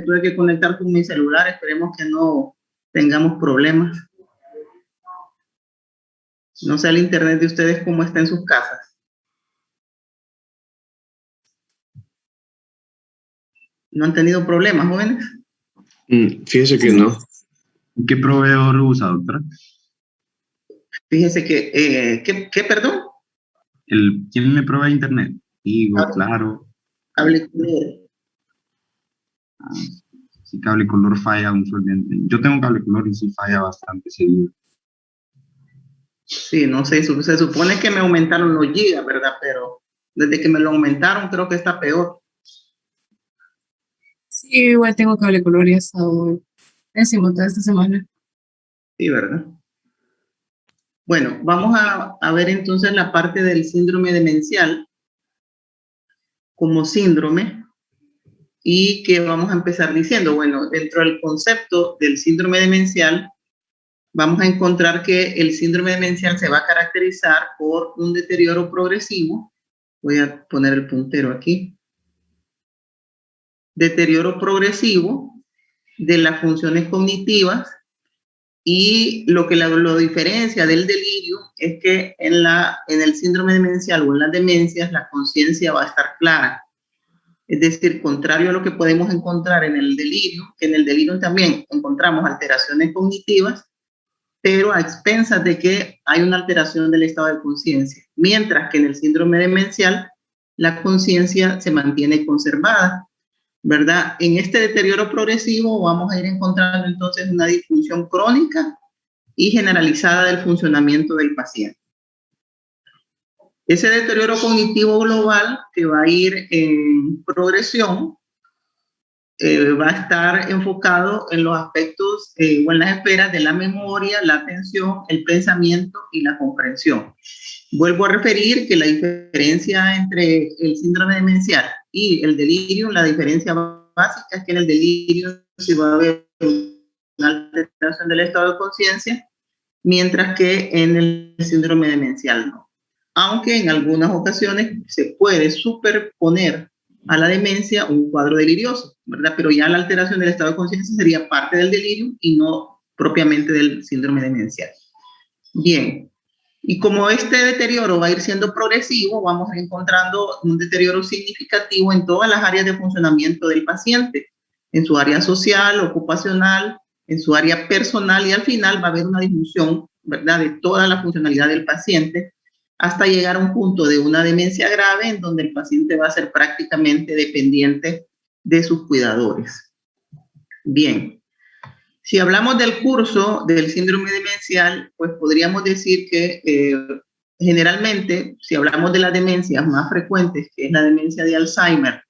tuve que conectar con mi celular. Esperemos que no tengamos problemas. No sé el internet de ustedes cómo está en sus casas. ¿No han tenido problemas, jóvenes? Fíjese que no. ¿Qué proveedor usa, doctora? Fíjese que, ¿qué, perdón? ¿Quién le provee internet? Digo, claro. Cable color. Si cable color falla usualmente. Yo tengo cable color y sí falla bastante seguido. Sí, no sé, se supone que me aumentaron los gigas, ¿verdad? Pero desde que me lo aumentaron creo que está peor. Sí, igual tengo cable color y he estado pésimo toda esta semana. Sí, ¿verdad? Bueno, vamos a ver entonces la parte del síndrome demencial como síndrome y que vamos a empezar diciendo, bueno, dentro del concepto del síndrome demencial vamos a encontrar que el síndrome demencial se va a caracterizar por un deterioro progresivo. Voy a poner el puntero aquí. Deterioro progresivo de las funciones cognitivas, y lo que lo diferencia del delirio es que en el síndrome demencial o en las demencias la conciencia va a estar clara. Es decir, contrario a lo que podemos encontrar en el delirio, que en el delirio también encontramos alteraciones cognitivas, pero a expensas de que hay una alteración del estado de conciencia, mientras que en el síndrome demencial la conciencia se mantiene conservada, ¿verdad? En este deterioro progresivo vamos a ir encontrando entonces una disfunción crónica y generalizada del funcionamiento del paciente. Ese deterioro cognitivo global que va a ir en progresión va a estar enfocado en los aspectos o en las esferas de la memoria, la atención, el pensamiento y la comprensión. Vuelvo a referir que la diferencia entre el síndrome demencial y el delirio, la diferencia básica es que en el delirio se va a haber una alteración del estado de conciencia, mientras que en el síndrome demencial no. Aunque en algunas ocasiones se puede superponer a la demencia un cuadro delirioso, ¿verdad? Pero ya la alteración del estado de conciencia sería parte del delirio y no propiamente del síndrome demencial. Bien, y como este deterioro va a ir siendo progresivo, vamos encontrando un deterioro significativo en todas las áreas de funcionamiento del paciente, en su área social, ocupacional, en su área personal, y al final va a haber una disminución, ¿verdad?, de toda la funcionalidad del paciente, hasta llegar a un punto de una demencia grave en donde el paciente va a ser prácticamente dependiente de sus cuidadores. Bien, si hablamos del curso del síndrome demencial, pues podríamos decir que generalmente, si hablamos de las demencias más frecuentes, que es la demencia de Alzheimer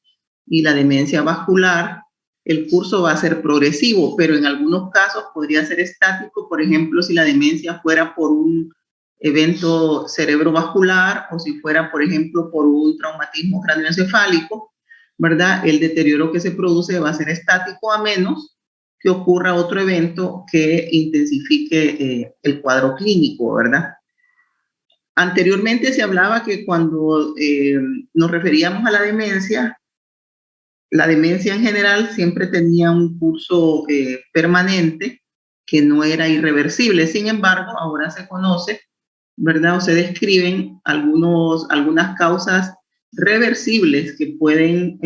y la demencia vascular, el curso va a ser progresivo, pero en algunos casos podría ser estático, por ejemplo, si la demencia fuera por un evento cerebrovascular o si fuera, por ejemplo, por un traumatismo craneoencefálico, ¿verdad? El deterioro que se produce va a ser estático a menos que ocurra otro evento que intensifique el cuadro clínico, ¿verdad? Anteriormente se hablaba que cuando nos referíamos a la demencia en general siempre tenía un curso permanente que no era irreversible. Sin embargo, ahora se conoce, ¿verdad? O se describen algunas causas reversibles que pueden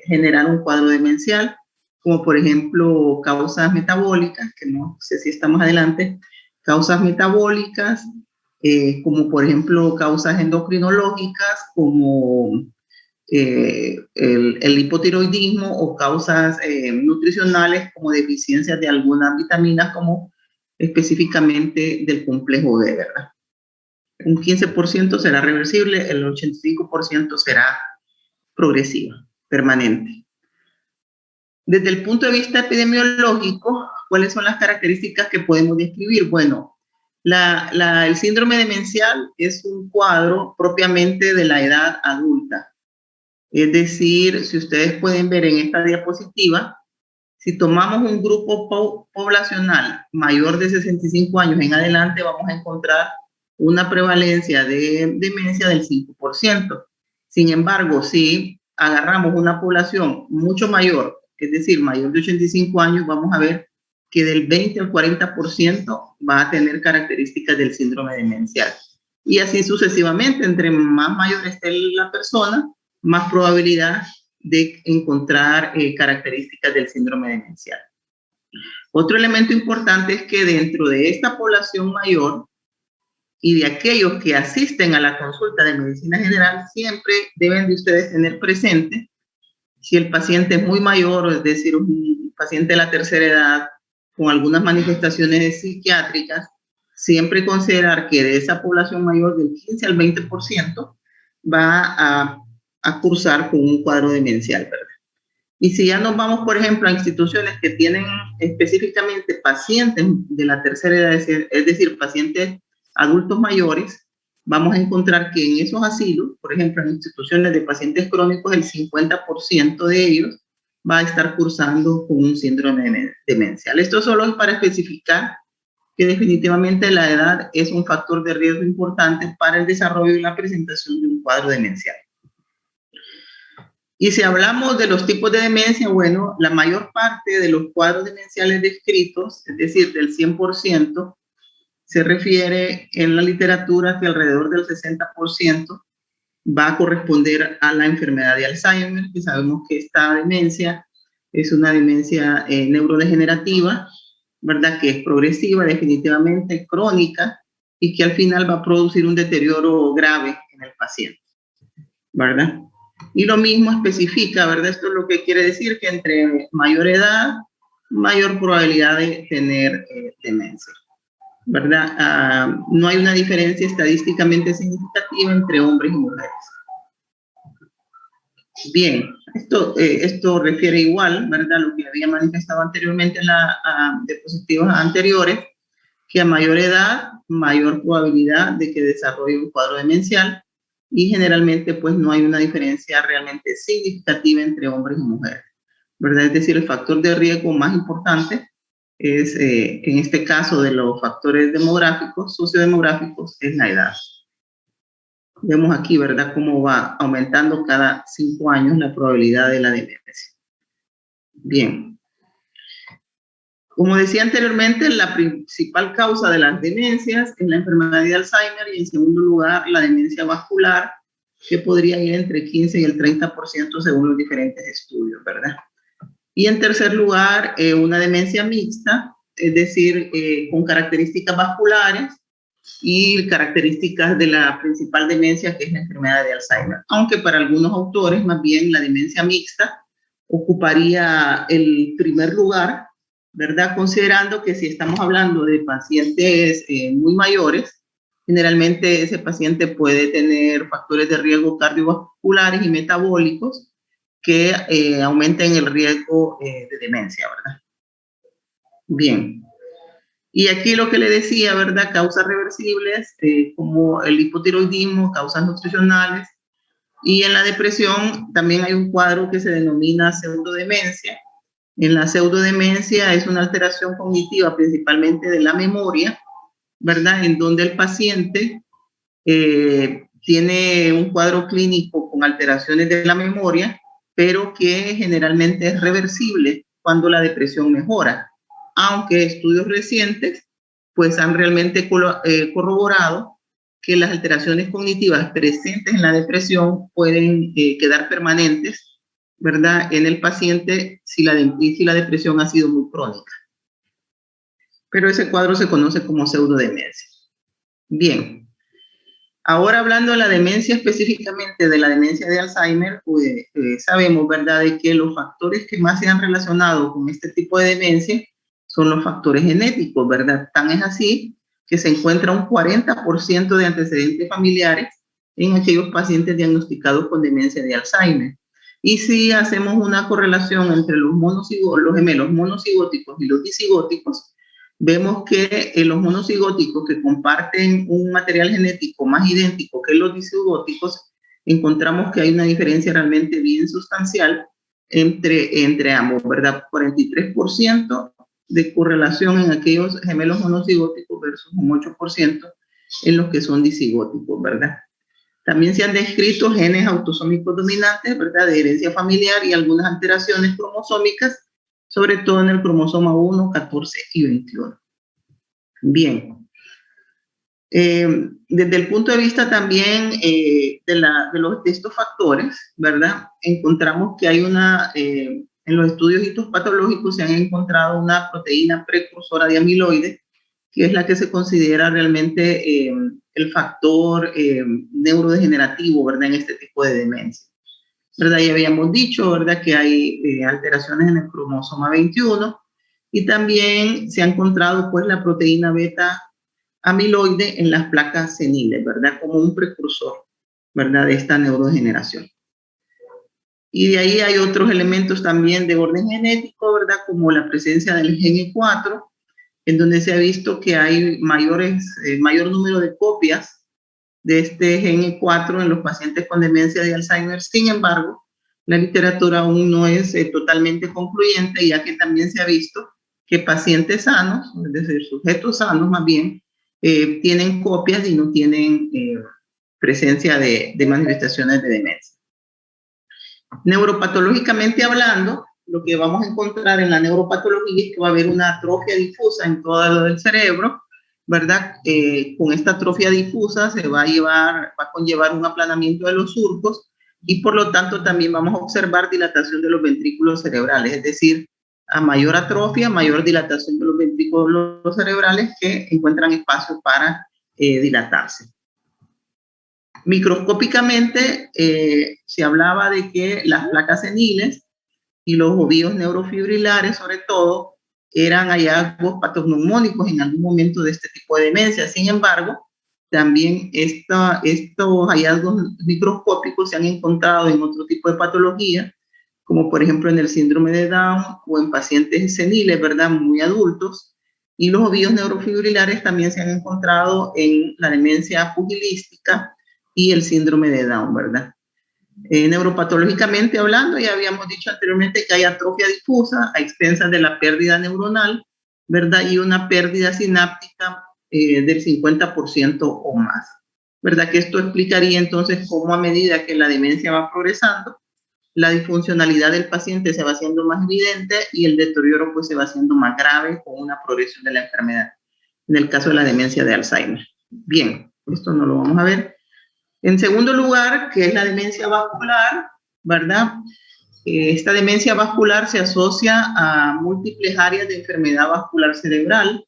generar un cuadro demencial, como por ejemplo causas metabólicas, que no sé si estamos adelante, causas metabólicas, como por ejemplo causas endocrinológicas, como el hipotiroidismo, o causas nutricionales como deficiencias de algunas vitaminas, como específicamente del complejo B, ¿verdad? Un 15% será reversible, el 85% será progresiva, permanente. Desde el punto de vista epidemiológico, ¿cuáles son las características que podemos describir? Bueno, el síndrome demencial es un cuadro propiamente de la edad adulta. Es decir, si ustedes pueden ver en esta diapositiva, si tomamos un grupo poblacional mayor de 65 años en adelante, vamos a encontrar una prevalencia de demencia del 5%. Sin embargo, si agarramos una población mucho mayor, es decir, mayor de 85 años, vamos a ver que del 20 al 40% va a tener características del síndrome demencial. Y así sucesivamente, entre más mayor esté la persona, más probabilidad de encontrar características del síndrome demencial. Otro elemento importante es que dentro de esta población mayor y de aquellos que asisten a la consulta de medicina general, siempre deben de ustedes tener presente si el paciente es muy mayor, es decir, un paciente de la tercera edad con algunas manifestaciones psiquiátricas, siempre considerar que de esa población mayor del 15 al 20% va a cursar con un cuadro demencial, ¿verdad? Y si ya nos vamos, por ejemplo, a instituciones que tienen específicamente pacientes de la tercera edad, es decir, pacientes adultos mayores, vamos a encontrar que en esos asilos, por ejemplo, en instituciones de pacientes crónicos, el 50% de ellos va a estar cursando con un síndrome demencial. Esto solo es para especificar que definitivamente la edad es un factor de riesgo importante para el desarrollo y la presentación de un cuadro demencial. Y si hablamos de los tipos de demencia, bueno, la mayor parte de los cuadros demenciales descritos, es decir, del 100%, se refiere en la literatura que alrededor del 60% va a corresponder a la enfermedad de Alzheimer, que sabemos que esta demencia es una demencia neurodegenerativa, ¿verdad? Que es progresiva, definitivamente crónica, y que al final va a producir un deterioro grave en el paciente, ¿verdad? Y lo mismo especifica, ¿verdad? Esto es lo que quiere decir que entre mayor edad, mayor probabilidad de tener demencia, ¿verdad? No hay una diferencia estadísticamente significativa entre hombres y mujeres. Bien, esto refiere igual, ¿verdad? A lo que había manifestado anteriormente en las diapositivas anteriores, que a mayor edad, mayor probabilidad de que desarrolle un cuadro demencial, y generalmente pues no hay una diferencia realmente significativa entre hombres y mujeres, ¿verdad? Es decir, el factor de riesgo más importante es, en este caso de los factores demográficos, sociodemográficos, es la edad. Vemos aquí, ¿verdad?, cómo va aumentando cada 5 años la probabilidad de la demencia. Bien. Como decía anteriormente, la principal causa de las demencias es la enfermedad de Alzheimer y en segundo lugar la demencia vascular, que podría ir entre 15 y el 30% según los diferentes estudios, ¿verdad? Y en tercer lugar, una demencia mixta, es decir, con características vasculares y características de la principal demencia, que es la enfermedad de Alzheimer. Aunque para algunos autores, más bien la demencia mixta ocuparía el primer lugar, ¿verdad? Considerando que si estamos hablando de pacientes muy mayores, generalmente ese paciente puede tener factores de riesgo cardiovasculares y metabólicos que aumenten el riesgo de demencia, ¿verdad? Bien. Y aquí lo que le decía, ¿verdad? Causas reversibles como el hipotiroidismo, causas nutricionales. Y en la depresión también hay un cuadro que se denomina pseudodemencia. En la pseudodemencia es una alteración cognitiva principalmente de la memoria, ¿verdad? En donde el paciente tiene un cuadro clínico con alteraciones de la memoria, pero que generalmente es reversible cuando la depresión mejora. Aunque estudios recientes pues han realmente corroborado que las alteraciones cognitivas presentes en la depresión pueden quedar permanentes, ¿verdad?, en el paciente si la depresión ha sido muy crónica. Pero ese cuadro se conoce como pseudodemencia. Bien. Ahora hablando de la demencia, específicamente de la demencia de Alzheimer, pues, sabemos, ¿verdad?, de que los factores que más se han relacionado con este tipo de demencia son los factores genéticos, ¿verdad? Tan es así que se encuentra un 40% de antecedentes familiares en aquellos pacientes diagnosticados con demencia de Alzheimer. Y si hacemos una correlación entre los gemelos monocigóticos y los disigóticos, vemos que los monocigóticos que comparten un material genético más idéntico que los disigóticos, encontramos que hay una diferencia realmente bien sustancial entre ambos, ¿verdad? 43% de correlación en aquellos gemelos monocigóticos versus un 8% en los que son disigóticos, ¿verdad? También se han descrito genes autosómicos dominantes, ¿verdad?, de herencia familiar y algunas alteraciones cromosómicas, sobre todo en el cromosoma 1, 14 y 21. Bien. Desde el punto de vista también de estos factores, ¿verdad? Encontramos que hay en los estudios histopatológicos se han encontrado una proteína precursora de amiloide, que es la que se considera realmente el factor neurodegenerativo, ¿verdad?, en este tipo de demencia. ¿Verdad? Ya habíamos dicho, ¿verdad?, que hay alteraciones en el cromosoma 21 y también se ha encontrado, pues, la proteína beta amiloide en las placas seniles, ¿verdad?, como un precursor, ¿verdad?, de esta neurodegeneración. Y de ahí hay otros elementos también de orden genético, ¿verdad?, como la presencia del gen E4, en donde se ha visto que hay mayor número de copias de este gen E4 en los pacientes con demencia de Alzheimer. Sin embargo, la literatura aún no es totalmente concluyente, ya que también se ha visto que pacientes sanos, es decir, sujetos sanos más bien, tienen copias y no tienen presencia de manifestaciones de demencia. Neuropatológicamente hablando, lo que vamos a encontrar en la neuropatología es que va a haber una atrofia difusa en todo el cerebro, ¿verdad? Con esta atrofia difusa se va a conllevar un aplanamiento de los surcos y por lo tanto también vamos a observar dilatación de los ventrículos cerebrales, es decir, a mayor atrofia, mayor dilatación de los ventrículos cerebrales que encuentran espacio para dilatarse. Microscópicamente se hablaba de que las placas seniles y los ovillos neurofibrilares, sobre todo, eran hallazgos patognomónicos en algún momento de este tipo de demencia. Sin embargo, también estos hallazgos microscópicos se han encontrado en otro tipo de patología, como por ejemplo en el síndrome de Down o en pacientes seniles, ¿verdad?, muy adultos. Y los ovillos neurofibrilares también se han encontrado en la demencia pugilística y el síndrome de Down, ¿verdad? Neuropatológicamente hablando, ya habíamos dicho anteriormente que hay atrofia difusa a expensas de la pérdida neuronal, ¿verdad? Y una pérdida sináptica del 50% o más, ¿verdad? Que esto explicaría entonces cómo a medida que la demencia va progresando, la disfuncionalidad del paciente se va haciendo más evidente y el deterioro pues se va haciendo más grave con una progresión de la enfermedad, en el caso de la demencia de Alzheimer. Bien, esto no lo vamos a ver. En segundo lugar, que es la demencia vascular, ¿verdad? Esta demencia vascular se asocia a múltiples áreas de enfermedad vascular cerebral,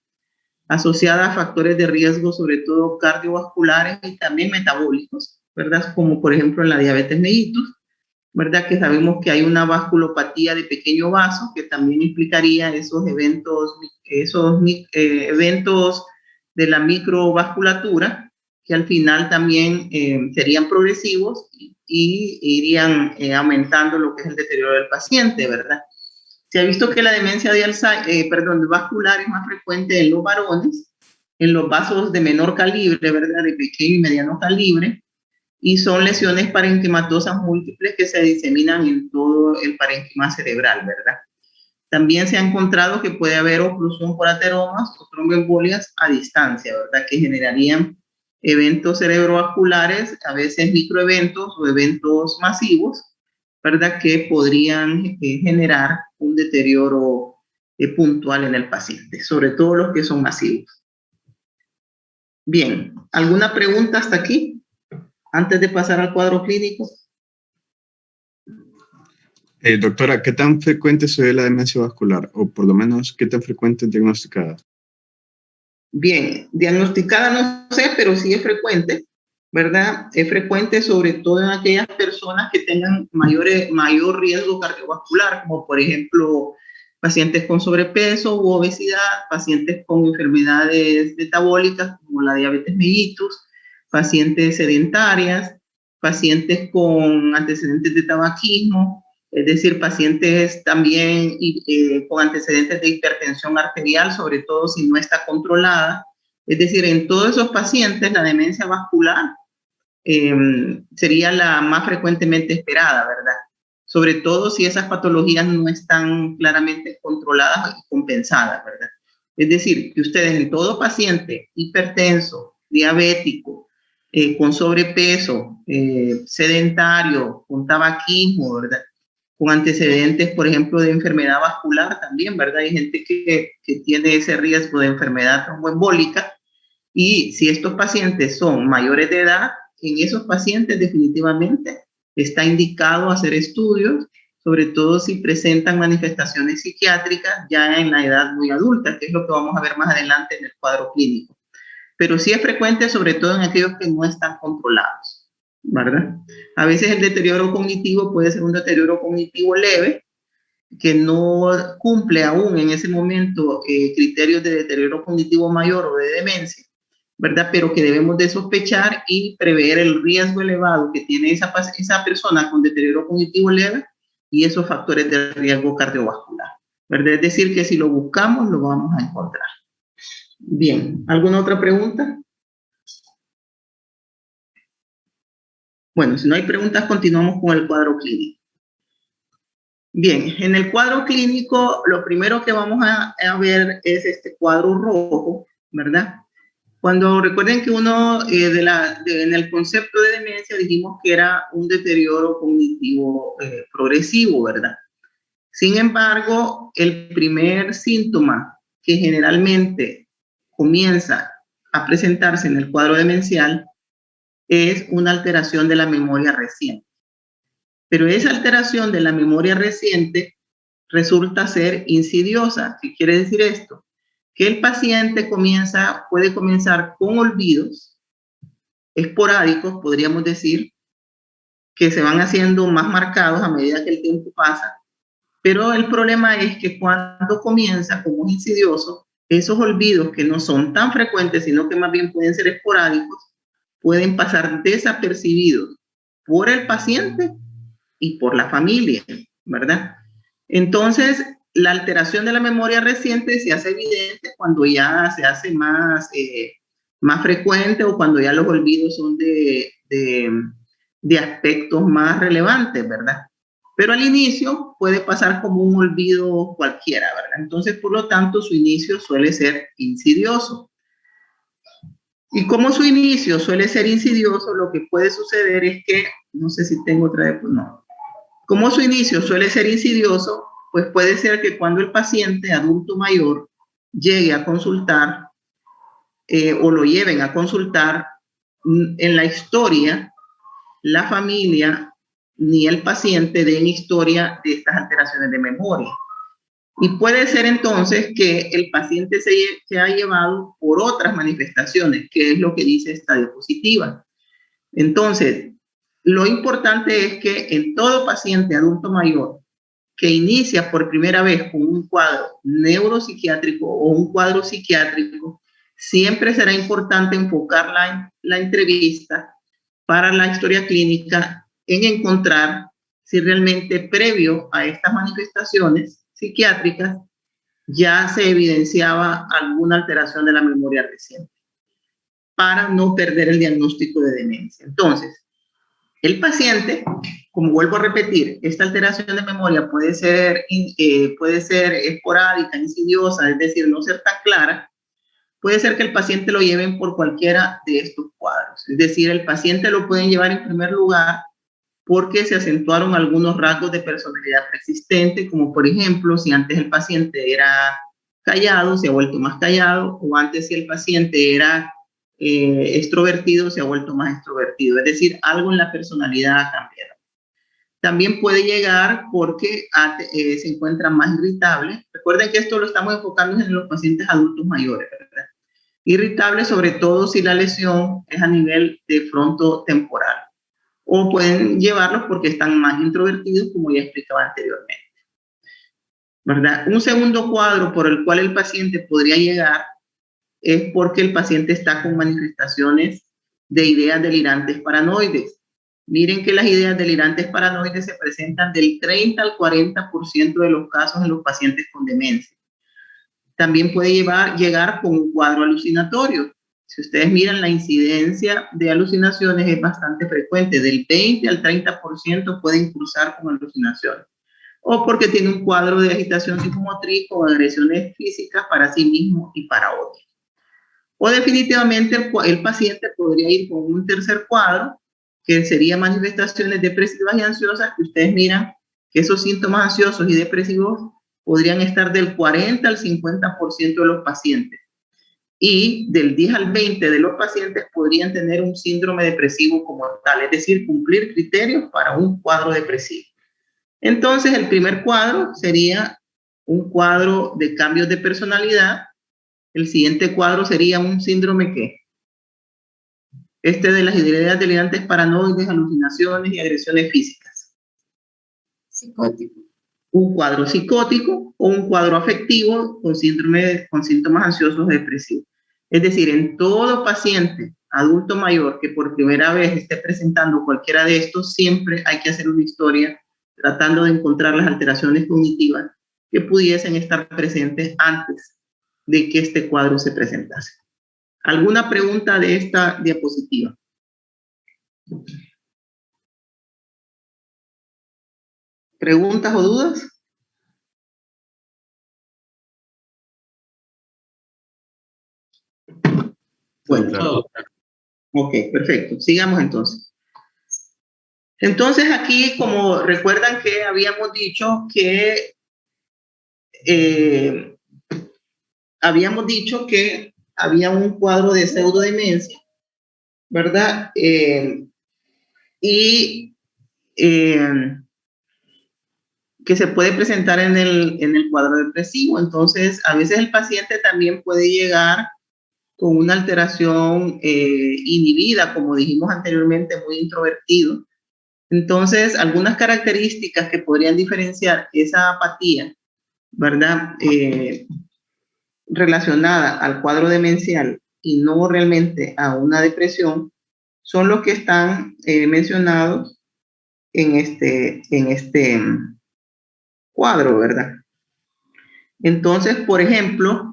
asociada a factores de riesgo, sobre todo cardiovasculares y también metabólicos, ¿verdad? Como por ejemplo en la diabetes mellitus, ¿verdad? Que sabemos que hay una vasculopatía de pequeño vaso, que también implicaría esos eventos de la microvasculatura, que al final también serían progresivos y irían aumentando lo que es el deterioro del paciente, ¿verdad? Se ha visto que la demencia de vascular es más frecuente en los varones, en los vasos de menor calibre, ¿verdad?, de pequeño y mediano calibre, y son lesiones parenquimatosas múltiples que se diseminan en todo el parenquima cerebral, ¿verdad? También se ha encontrado que puede haber oclusión por ateromas o tromboembolias a distancia, ¿verdad?, que generarían eventos cerebrovasculares, a veces microeventos o eventos masivos, ¿verdad?, que podrían generar un deterioro puntual en el paciente, sobre todo los que son masivos. Bien, ¿alguna pregunta hasta aquí? Antes de pasar al cuadro clínico. Doctora, ¿qué tan frecuente se ve la demencia vascular? O por lo menos, ¿qué tan frecuente es diagnosticada? Bien, diagnosticada no sé, pero sí es frecuente, ¿verdad? Es frecuente sobre todo en aquellas personas que tengan mayor riesgo cardiovascular, como por ejemplo pacientes con sobrepeso u obesidad, pacientes con enfermedades metabólicas como la diabetes mellitus, pacientes sedentarias, pacientes con antecedentes de tabaquismo, es decir, pacientes también con antecedentes de hipertensión arterial, sobre todo si no está controlada. Es decir, en todos esos pacientes la demencia vascular sería la más frecuentemente esperada, ¿verdad? Sobre todo si esas patologías no están claramente controladas y compensadas, ¿verdad? Es decir, que ustedes en todo paciente hipertenso, diabético, con sobrepeso, sedentario, con tabaquismo, ¿verdad? Con antecedentes, por ejemplo, de enfermedad vascular también, ¿verdad? Hay gente que tiene ese riesgo de enfermedad tromboembólica, y si estos pacientes son mayores de edad, en esos pacientes definitivamente está indicado hacer estudios, sobre todo si presentan manifestaciones psiquiátricas ya en la edad muy adulta, que es lo que vamos a ver más adelante en el cuadro clínico. Pero sí es frecuente, sobre todo en aquellos que no están controlados, ¿verdad? A veces el deterioro cognitivo puede ser un deterioro cognitivo leve, que no cumple aún en ese momento criterios de deterioro cognitivo mayor o de demencia, ¿verdad? Pero que debemos de sospechar y prever el riesgo elevado que tiene esa persona con deterioro cognitivo leve y esos factores de riesgo cardiovascular, ¿verdad? Es decir, que si lo buscamos, lo vamos a encontrar. Bien, ¿alguna otra pregunta? Bueno, si no hay preguntas, continuamos con el cuadro clínico. Bien, en el cuadro clínico, lo primero que vamos a ver es este cuadro rojo, ¿verdad? Cuando recuerden que uno en el concepto de demencia dijimos que era un deterioro cognitivo progresivo, ¿verdad? Sin embargo, el primer síntoma que generalmente comienza a presentarse en el cuadro demencial es una alteración de la memoria reciente. Pero esa alteración de la memoria reciente resulta ser insidiosa. ¿Qué quiere decir esto? Que el paciente puede comenzar con olvidos esporádicos, podríamos decir, que se van haciendo más marcados a medida que el tiempo pasa. Pero el problema es que cuando comienza como insidioso, esos olvidos que no son tan frecuentes, sino que más bien pueden ser esporádicos, pueden pasar desapercibidos por el paciente y por la familia, ¿verdad? Entonces, la alteración de la memoria reciente se hace evidente cuando ya se hace más frecuente o cuando ya los olvidos son de aspectos más relevantes, ¿verdad? Pero al inicio puede pasar como un olvido cualquiera, ¿verdad? Entonces, por lo tanto, su inicio suele ser insidioso. Y como su inicio suele ser insidioso, lo que puede suceder es que, no sé si tengo otra vez, pues no. Como su inicio suele ser insidioso, pues puede ser que cuando el paciente adulto mayor llegue a consultar o lo lleven a consultar, en la historia, la familia ni el paciente den historia de estas alteraciones de memoria. Y puede ser entonces que el paciente se ha llevado por otras manifestaciones, que es lo que dice esta diapositiva. Entonces, lo importante es que en todo paciente adulto mayor que inicia por primera vez con un cuadro neuropsiquiátrico o un cuadro psiquiátrico, siempre será importante enfocar la entrevista para la historia clínica en encontrar si realmente previo a estas manifestaciones psiquiátricas ya se evidenciaba alguna alteración de la memoria reciente, para no perder el diagnóstico de demencia. Entonces, el paciente, como vuelvo a repetir, esta alteración de memoria puede ser esporádica, insidiosa, es decir, no ser tan clara. Puede ser que el paciente lo lleven por cualquiera de estos cuadros. Es decir, el paciente lo pueden llevar en primer lugar porque se acentuaron algunos rasgos de personalidad persistente, como por ejemplo, si antes el paciente era callado, se ha vuelto más callado, o antes si el paciente era extrovertido, se ha vuelto más extrovertido. Es decir, algo en la personalidad ha cambiado. También puede llegar porque se encuentra más irritable. Recuerden que esto lo estamos enfocando en los pacientes adultos mayores, ¿verdad? Irritable sobre todo si la lesión es a nivel de frontotemporal. O pueden llevarlos porque están más introvertidos, como ya explicaba anteriormente, ¿verdad? Un segundo cuadro por el cual el paciente podría llegar es porque el paciente está con manifestaciones de ideas delirantes paranoides. Miren que las ideas delirantes paranoides se presentan del 30 al 40% de los casos en los pacientes con demencia. También puede llegar con un cuadro alucinatorio. Si ustedes miran, la incidencia de alucinaciones es bastante frecuente, del 20 al 30% pueden cruzar con alucinaciones. O porque tiene un cuadro de agitación psicomotriz con agresiones físicas para sí mismo y para otros. O definitivamente el paciente podría ir con un tercer cuadro, que sería manifestaciones depresivas y ansiosas, que ustedes miran que esos síntomas ansiosos y depresivos podrían estar del 40 al 50% de los pacientes. Y del 10 al 20 de los pacientes podrían tener un síndrome depresivo como tal, es decir, cumplir criterios para un cuadro depresivo. Entonces, el primer cuadro sería un cuadro de cambios de personalidad. El siguiente cuadro sería un síndrome ¿qué? De las ideas delirantes paranoides, alucinaciones y agresiones físicas. Psicótico. Un cuadro psicótico o un cuadro afectivo con síntomas ansiosos depresivos. Es decir, en todo paciente adulto mayor que por primera vez esté presentando cualquiera de estos, siempre hay que hacer una historia tratando de encontrar las alteraciones cognitivas que pudiesen estar presentes antes de que este cuadro se presentase. ¿Alguna pregunta de esta diapositiva? ¿Preguntas o dudas? Bueno, ok, perfecto. Sigamos entonces. Entonces aquí, como recuerdan que habíamos dicho que había un cuadro de pseudodemencia, ¿verdad? Que se puede presentar en el cuadro depresivo. Entonces, a veces el paciente también puede llegar con una alteración inhibida, como dijimos anteriormente, muy introvertido. Entonces, algunas características que podrían diferenciar esa apatía, ¿verdad? Relacionada al cuadro demencial y no realmente a una depresión, son los que están mencionados en este cuadro, ¿verdad? Entonces, por ejemplo,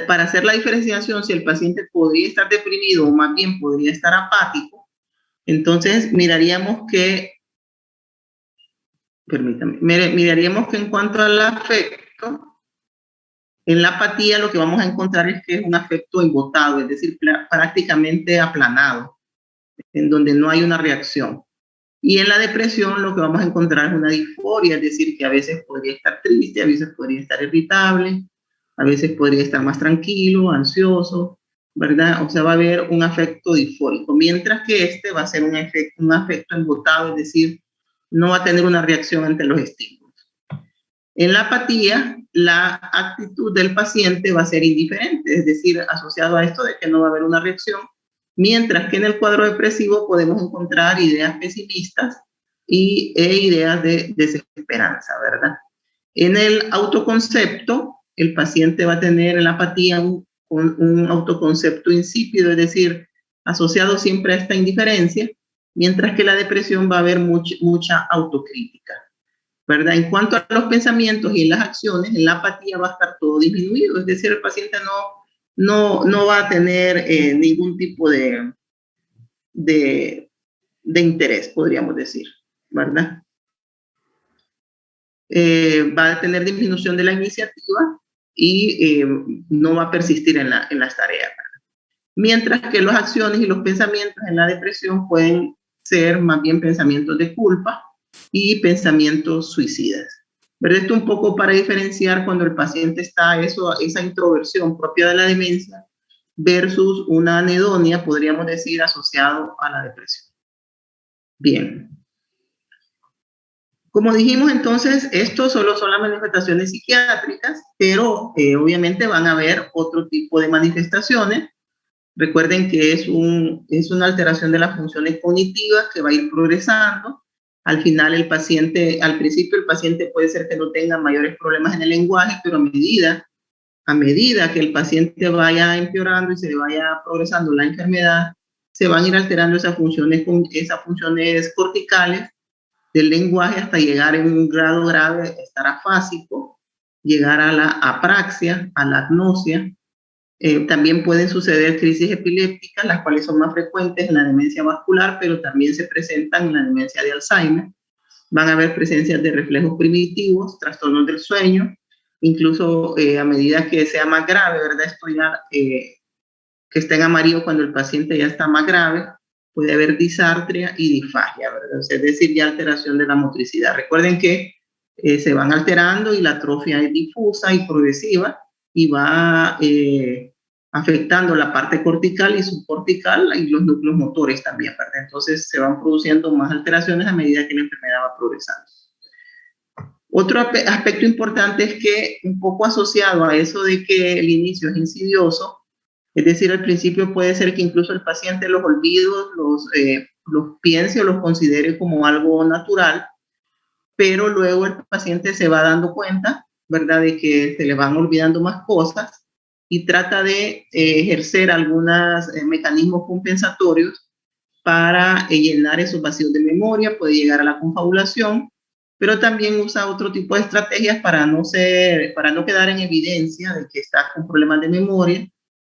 para hacer la diferenciación, si el paciente podría estar deprimido o más bien podría estar apático, entonces miraríamos que en cuanto al afecto, en la apatía lo que vamos a encontrar es que es un afecto embotado, es decir, prácticamente aplanado, en donde no hay una reacción. Y en la depresión lo que vamos a encontrar es una disforia, es decir, que a veces podría estar triste, a veces podría estar irritable, a veces podría estar más tranquilo, ansioso, ¿verdad? O sea, va a haber un afecto disfórico, mientras que va a ser un afecto embotado, es decir, no va a tener una reacción ante los estímulos. En la apatía, la actitud del paciente va a ser indiferente, es decir, asociado a esto de que no va a haber una reacción, mientras que en el cuadro depresivo podemos encontrar ideas pesimistas e ideas de desesperanza, ¿verdad? En el autoconcepto, el paciente va a tener en la apatía un autoconcepto insípido, es decir, asociado siempre a esta indiferencia, mientras que la depresión va a haber mucha autocrítica, ¿verdad? En cuanto a los pensamientos y las acciones, en la apatía va a estar todo disminuido, es decir, el paciente no va a tener ningún tipo de interés, podríamos decir, ¿verdad? Va a tener disminución de la iniciativa y no va a persistir en las tareas, ¿verdad? Mientras que las acciones y los pensamientos en la depresión pueden ser más bien pensamientos de culpa y pensamientos suicidas, ¿verdad? Esto un poco para diferenciar cuando el paciente está esa introversión propia de la demencia versus una anedonia, podríamos decir, asociado a la depresión. Bien. Como dijimos entonces, esto solo son las manifestaciones psiquiátricas, pero obviamente van a haber otro tipo de manifestaciones. Recuerden que es una alteración de las funciones cognitivas que va a ir progresando. Al final al principio el paciente puede ser que no tenga mayores problemas en el lenguaje, pero a medida que el paciente vaya empeorando y se le vaya progresando la enfermedad, se van a ir alterando esas funciones corticales del lenguaje hasta llegar en un grado grave, estar afásico, llegar a la apraxia, a la agnosia. También pueden suceder crisis epilépticas, las cuales son más frecuentes en la demencia vascular, pero también se presentan en la demencia de Alzheimer. Van a haber presencias de reflejos primitivos, trastornos del sueño, incluso a medida que sea más grave, ¿verdad? Esto ya que está en amarillo cuando el paciente ya está más grave, puede haber disartria y disfagia, ¿verdad? O sea, es decir, ya alteración de la motricidad. Recuerden que se van alterando y la atrofia es difusa y progresiva y va afectando la parte cortical y subcortical y los núcleos motores también, ¿verdad? Entonces se van produciendo más alteraciones a medida que la enfermedad va progresando. Otro aspecto importante es que un poco asociado a eso de que el inicio es insidioso, es decir, al principio puede ser que incluso el paciente los olvidos los piense o los considere como algo natural, pero luego el paciente se va dando cuenta, ¿verdad?, de que se le van olvidando más cosas y trata de ejercer algunos mecanismos compensatorios para llenar esos vacíos de memoria, puede llegar a la confabulación, pero también usa otro tipo de estrategias para no quedar en evidencia de que está con problemas de memoria.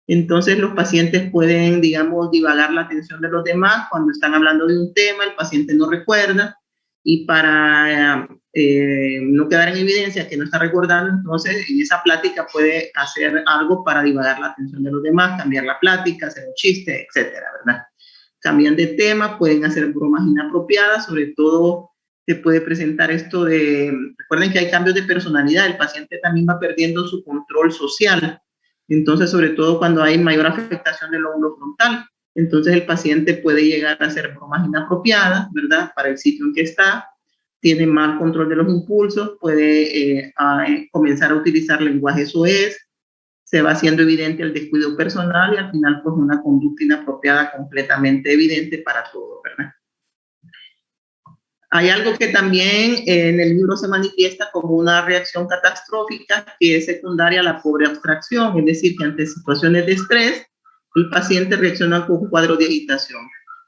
Entonces los pacientes pueden, digamos, divagar la atención de los demás cuando están hablando de un tema, el paciente no recuerda, y para no quedar en evidencia que no está recordando, entonces en esa plática puede hacer algo para divagar la atención de los demás, cambiar la plática, hacer un chiste, etcétera, ¿verdad? Cambian de tema, pueden hacer bromas inapropiadas, sobre todo se puede presentar esto de, recuerden que hay cambios de personalidad, el paciente también va perdiendo su control social, entonces sobre todo cuando hay mayor afectación del lóbulo frontal, entonces el paciente puede llegar a hacer bromas inapropiadas, ¿verdad?, para el sitio en que está, tiene mal control de los impulsos, puede comenzar a utilizar lenguaje soez, se va haciendo evidente el descuido personal y al final pues una conducta inapropiada completamente evidente para todos, ¿verdad? Hay algo que también en el libro se manifiesta como una reacción catastrófica que es secundaria a la pobre abstracción, es decir, que ante situaciones de estrés el paciente reacciona con un cuadro de agitación.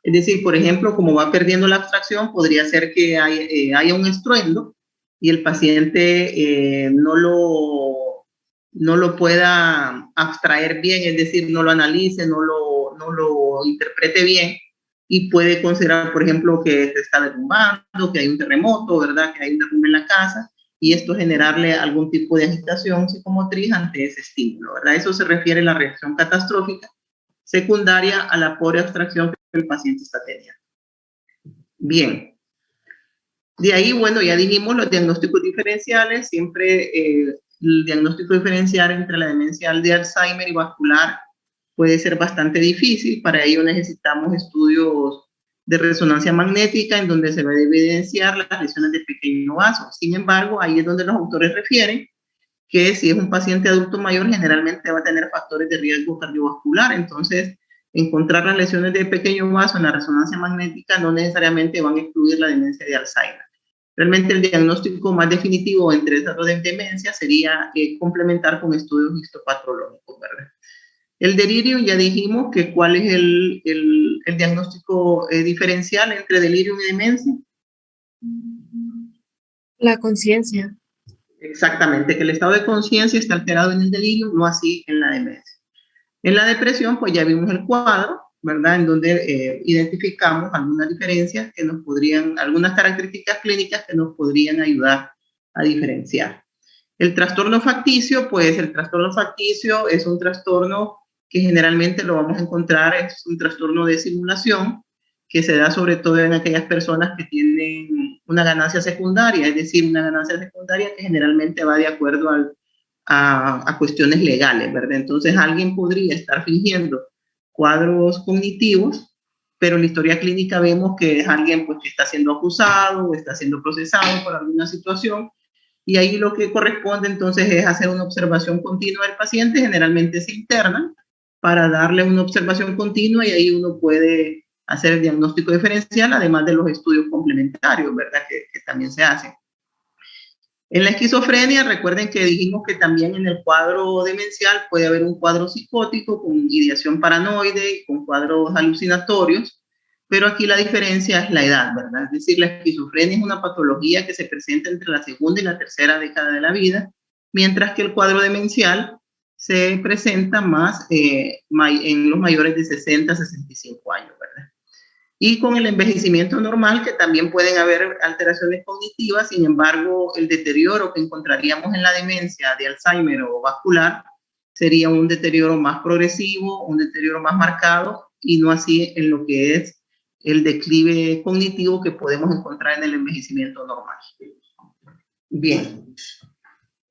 Es decir, por ejemplo, como va perdiendo la abstracción, podría ser que haya un estruendo y el paciente no lo pueda abstraer bien, es decir, no lo analice, no lo interprete bien y puede considerar, por ejemplo, que se está derrumbando, que hay un terremoto, ¿verdad?, que hay un derrumbe en la casa y esto generarle algún tipo de agitación psicomotriz ante ese estímulo, ¿verdad? Eso se refiere a la reacción catastrófica secundaria a la pobre abstracción que el paciente está teniendo. Bien. De ahí, bueno, ya dijimos los diagnósticos diferenciales, siempre el diagnóstico diferencial entre la demencia de Alzheimer y vascular puede ser bastante difícil, para ello necesitamos estudios de resonancia magnética en donde se va a evidenciar las lesiones de pequeño vaso. Sin embargo, ahí es donde los autores refieren que si es un paciente adulto mayor generalmente va a tener factores de riesgo cardiovascular, entonces encontrar las lesiones de pequeño vaso en la resonancia magnética no necesariamente van a excluir la demencia de Alzheimer. Realmente el diagnóstico más definitivo entre esas dos demencias sería complementar con estudios histopatrológicos, ¿verdad? El delirium, ya dijimos que cuál es el diagnóstico diferencial entre delirium y demencia. La conciencia. Exactamente, que el estado de conciencia está alterado en el delirio, no así en la demencia. En la depresión, pues ya vimos el cuadro, ¿verdad?, en donde identificamos algunas diferencias que nos podrían, algunas características clínicas que nos podrían ayudar a diferenciar. El trastorno facticio, pues el trastorno facticio es un trastorno que generalmente lo vamos a encontrar, es un trastorno de simulación que se da sobre todo en aquellas personas que tienen una ganancia secundaria, es decir, una ganancia secundaria que generalmente va de acuerdo a cuestiones legales, ¿verdad? Entonces alguien podría estar fingiendo cuadros cognitivos, pero en la historia clínica vemos que es alguien pues, que está siendo acusado o está siendo procesado por alguna situación, y ahí lo que corresponde entonces es hacer una observación continua del paciente, generalmente se interna para darle una observación continua y ahí uno puede hacer el diagnóstico diferencial, además de los estudios complementarios, ¿verdad?, que también se hacen. En la esquizofrenia, recuerden que dijimos que también en el cuadro demencial puede haber un cuadro psicótico con ideación paranoide y con cuadros alucinatorios, pero aquí la diferencia es la edad, ¿verdad? Es decir, la esquizofrenia es una patología que se presenta entre la segunda y la tercera década de la vida, mientras que el cuadro demencial se presenta más en los mayores de 60 a 65 años, ¿verdad? Y con el envejecimiento normal, que también pueden haber alteraciones cognitivas, sin embargo, el deterioro que encontraríamos en la demencia de Alzheimer o vascular sería un deterioro más progresivo, un deterioro más marcado, y no así en lo que es el declive cognitivo que podemos encontrar en el envejecimiento normal. Bien.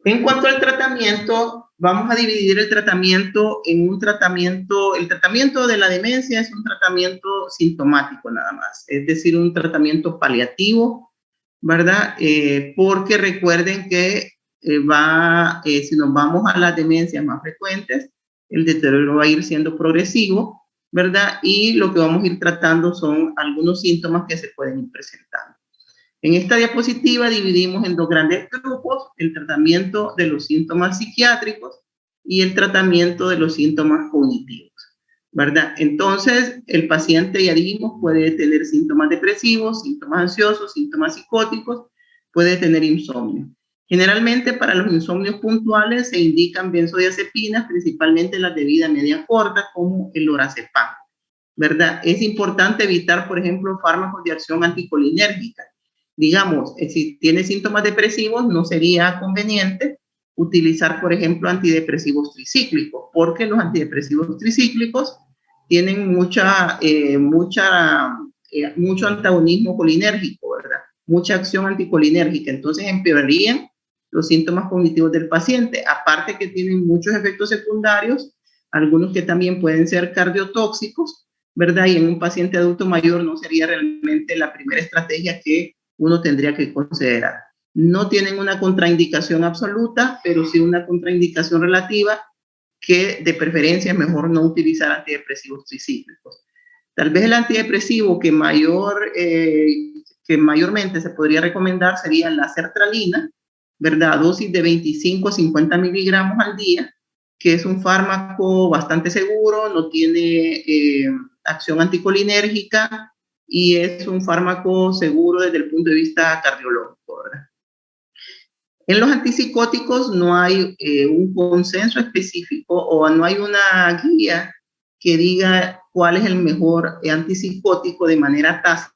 En cuanto al tratamiento, vamos a dividir el tratamiento en un tratamiento, el tratamiento de la demencia es un tratamiento sintomático nada más, es decir, un tratamiento paliativo, ¿verdad? Porque recuerden que si nos vamos a las demencias más frecuentes, el deterioro va a ir siendo progresivo, ¿verdad? Y lo que vamos a ir tratando son algunos síntomas que se pueden ir presentando. En esta diapositiva dividimos en dos grandes grupos, el tratamiento de los síntomas psiquiátricos y el tratamiento de los síntomas cognitivos, ¿verdad? Entonces, el paciente, ya dijimos, puede tener síntomas depresivos, síntomas ansiosos, síntomas psicóticos, puede tener insomnio. Generalmente, para los insomnios puntuales se indican benzodiazepinas, principalmente las de vida media corta, como el lorazepam, ¿verdad? Es importante evitar, por ejemplo, fármacos de acción anticolinérgica. Digamos, si tiene síntomas depresivos, no sería conveniente utilizar, por ejemplo, antidepresivos tricíclicos, porque los antidepresivos tricíclicos tienen mucho antagonismo colinérgico, ¿verdad? Mucha acción anticolinérgica, entonces empeorarían los síntomas cognitivos del paciente, aparte que tienen muchos efectos secundarios, algunos que también pueden ser cardiotóxicos, ¿verdad? Y en un paciente adulto mayor no sería realmente la primera estrategia que uno tendría que considerar. No tienen una contraindicación absoluta, pero sí una contraindicación relativa, que de preferencia es mejor no utilizar antidepresivos tricíclicos. Tal vez el antidepresivo que mayormente se podría recomendar sería la sertralina, ¿verdad? Dosis de 25 a 50 miligramos al día, que es un fármaco bastante seguro, no tiene acción anticolinérgica y es un fármaco seguro desde el punto de vista cardiológico, ¿verdad? En los antipsicóticos no hay un consenso específico o no hay una guía que diga cuál es el mejor antipsicótico de manera tácita,